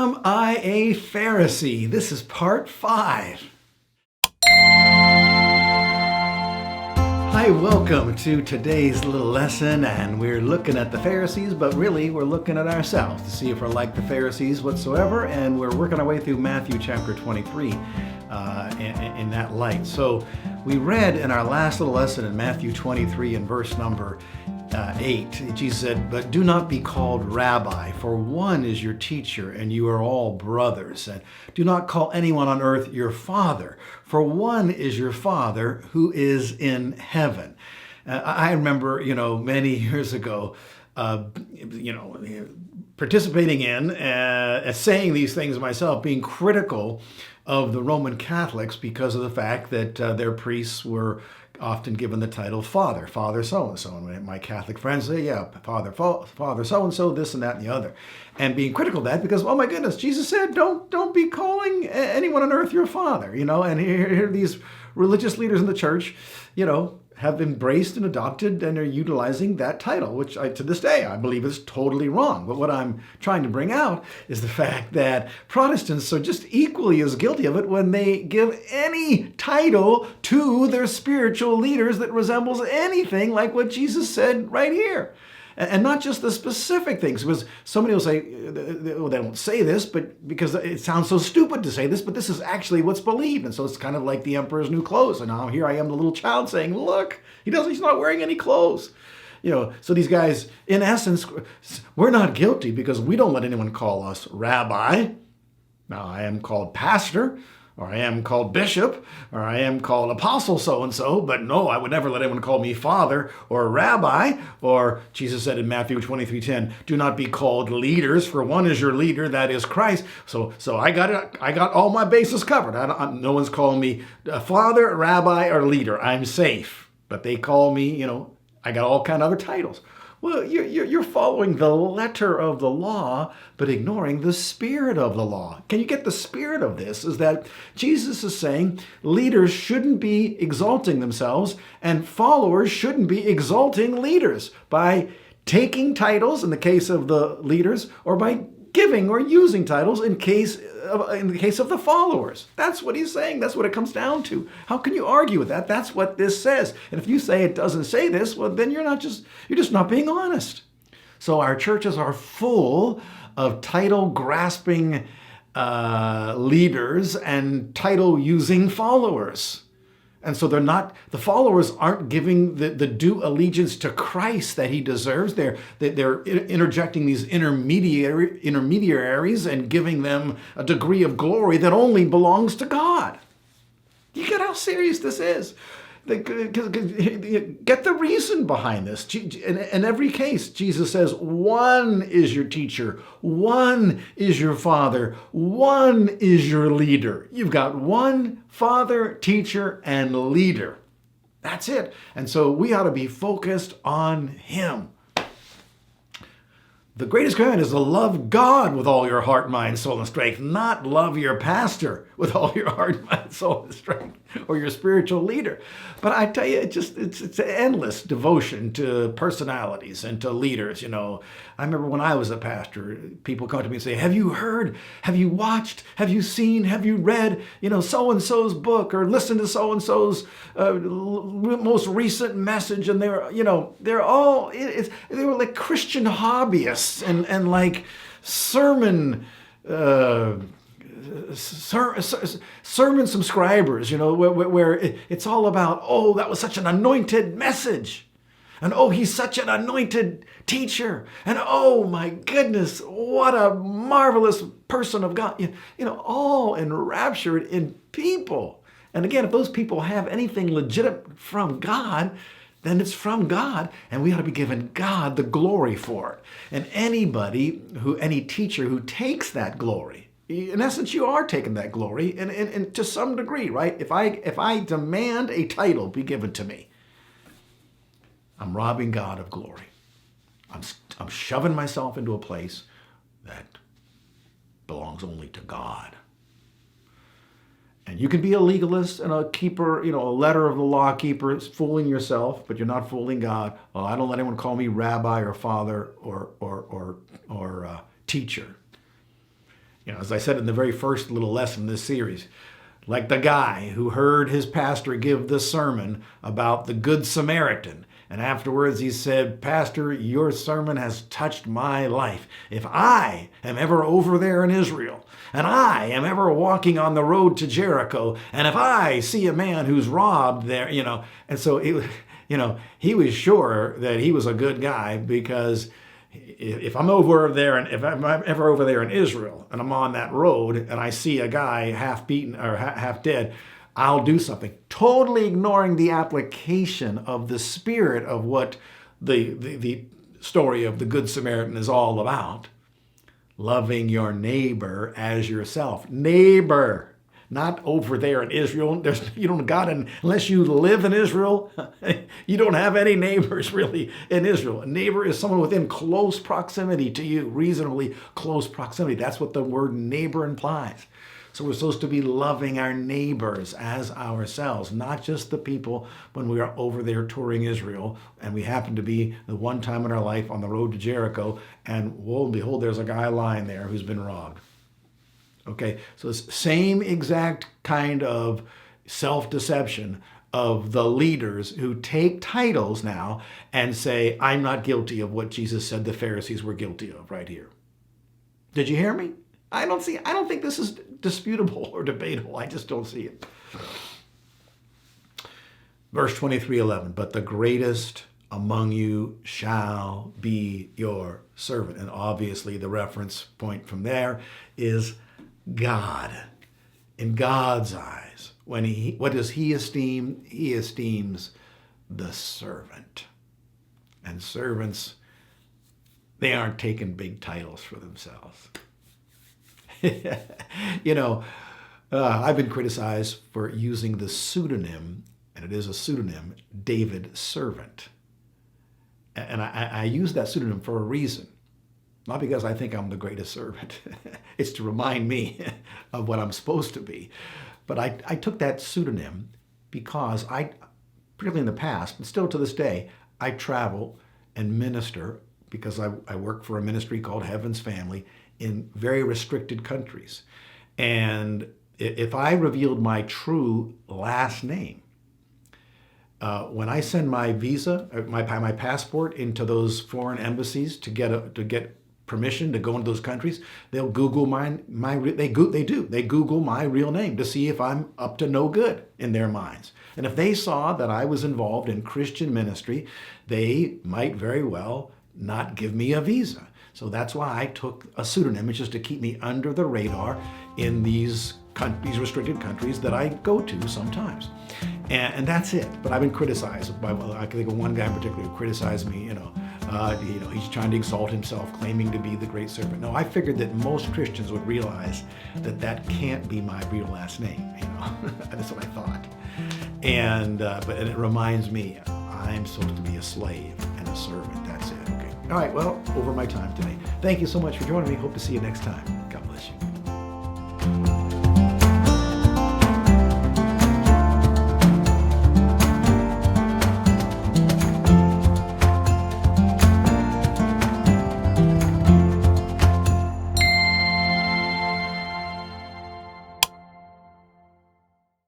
Am I a Pharisee? This is part 5. Hi, welcome to today's little lesson, and we're looking at the Pharisees, but really we're looking at ourselves to see if we're like the Pharisees whatsoever, and we're working our way through Matthew chapter 23 in that light. So we read in our last little lesson in Matthew 23 in verse number 8, Jesus said, "But do not be called rabbi, for one is your teacher, and you are all brothers. And do not call anyone on earth your father, for one is your Father who is in heaven." I remember, many years ago, participating in, saying these things myself, being critical of the Roman Catholics because of the fact that their priests were often given the title Father so-and-so. And my Catholic friends say, yeah, Father so-and-so, this and that and the other. And being critical of that because, oh my goodness, Jesus said, don't be calling anyone on earth your father, and here these religious leaders in the church, have embraced and adopted and are utilizing that title, which to this day I believe is totally wrong. But what I'm trying to bring out is the fact that Protestants are just equally as guilty of it when they give any title to their spiritual leaders that resembles anything like what Jesus said right here. And not just the specific things, because somebody will say, well, they don't say this, but because it sounds so stupid to say this, but this is actually what's believed. And so it's kind of like the emperor's new clothes. And now here I am, the little child saying, look, he's not wearing any clothes. So these guys, in essence, we're not guilty because we don't let anyone call us rabbi. Now I am called pastor, or I am called bishop, or I am called apostle so-and-so, but no, I would never let anyone call me father or rabbi. Or Jesus said in Matthew 23:10, do not be called leaders, for one is your leader, that is Christ. So I got all my bases covered. No one's calling me father, rabbi, or leader. I'm safe. But they call me, I got all kind of other titles. Well, you're following the letter of the law, but ignoring the spirit of the law. Can you get the spirit of this? Is that Jesus is saying leaders shouldn't be exalting themselves and followers shouldn't be exalting leaders by taking titles in the case of the leaders or by giving or using titles in the case of the followers. That's what he's saying. That's what it comes down to. How can you argue with that? That's what this says. And if you say it doesn't say this, well, then you're just not being honest. So our churches are full of title-grasping leaders and title-using followers. And so the followers aren't giving the due allegiance to Christ that he deserves. They're interjecting these intermediaries and giving them a degree of glory that only belongs to God. You get how serious this is. Get the reason behind this. In every case, Jesus says, one is your teacher, one is your father, one is your leader. You've got one father, teacher, and leader. That's it. And so we ought to be focused on him. The greatest command is to love God with all your heart, mind, soul, and strength, not love your pastor with all your heart, mind, soul, and strength, or your spiritual leader. But I tell you, it's an endless devotion to personalities and to leaders. I remember when I was a pastor, people come to me and say, have you heard, have you watched, have you seen, have you read, so-and-so's book, or listened to so-and-so's most recent message? And they were like Christian hobbyists and like sermon subscribers, where it's all about, oh, that was such an anointed message. And oh, he's such an anointed teacher. And oh my goodness, what a marvelous person of God. All enraptured in people. And again, if those people have anything legitimate from God, then it's from God, and we ought to be giving God the glory for it. And any teacher who takes that glory, in essence, you are taking that glory, and to some degree, right? If I demand a title be given to me, I'm robbing God of glory. I'm shoving myself into a place that belongs only to God. And you can be a legalist and a keeper, a letter of the law keeper, fooling yourself, but you're not fooling God. Well, I don't let anyone call me rabbi or father or teacher. As I said in the very first little lesson in this series, like the guy who heard his pastor give the sermon about the Good Samaritan. And afterwards he said, "Pastor, your sermon has touched my life. If I am ever over there in Israel, and I am ever walking on the road to Jericho, and if I see a man who's robbed there, and so he was sure that he was a good guy, because if I'm over there, and if I'm ever over there in Israel and I'm on that road and I see a guy half beaten or half dead, I'll do something." Totally ignoring the application of the spirit of what the story of the Good Samaritan is all about. Loving your neighbor as yourself. Neighbor. Not over there in Israel. You don't got it unless you live in Israel. You don't have any neighbors really in Israel. A neighbor is someone within close proximity to you, reasonably close proximity. That's what the word neighbor implies. So we're supposed to be loving our neighbors as ourselves, not just the people when we are over there touring Israel and we happen to be the one time in our life on the road to Jericho, and lo and behold, there's a guy lying there who's been robbed. Okay, so it's same exact kind of self-deception of the leaders who take titles now and say, "I'm not guilty of what Jesus said the Pharisees were guilty of right here." Did you hear me? I don't think this is disputable or debatable. I just don't see it. Verse 23:11, "But the greatest among you shall be your servant." And obviously the reference point from there is God. In God's eyes, what does he esteem? He esteems the servant. And servants, they aren't taking big titles for themselves. I've been criticized for using the pseudonym, and it is a pseudonym, David Servant. And I use that pseudonym for a reason. Not because I think I'm the greatest servant. It's to remind me of what I'm supposed to be. But I took that pseudonym because particularly in the past, but still to this day, I travel and minister because I work for a ministry called Heaven's Family in very restricted countries. And if I revealed my true last name, when I send my visa, my passport into those foreign embassies to get permission to go into those countries, they'll Google they Google my real name to see if I'm up to no good in their minds. And if they saw that I was involved in Christian ministry, they might very well not give me a visa. So that's why I took a pseudonym, it's just to keep me under the radar in these restricted countries that I go to sometimes. And that's it. But I've been criticized by, I can think of one guy in particular who criticized me, he's trying to exalt himself, claiming to be the great servant. No, I figured that most Christians would realize that can't be my real last name, That's what I thought. And it reminds me, I'm supposed to be a slave and a servant. That's it. Okay. All right, well, over my time today. Thank you so much for joining me. Hope to see you next time.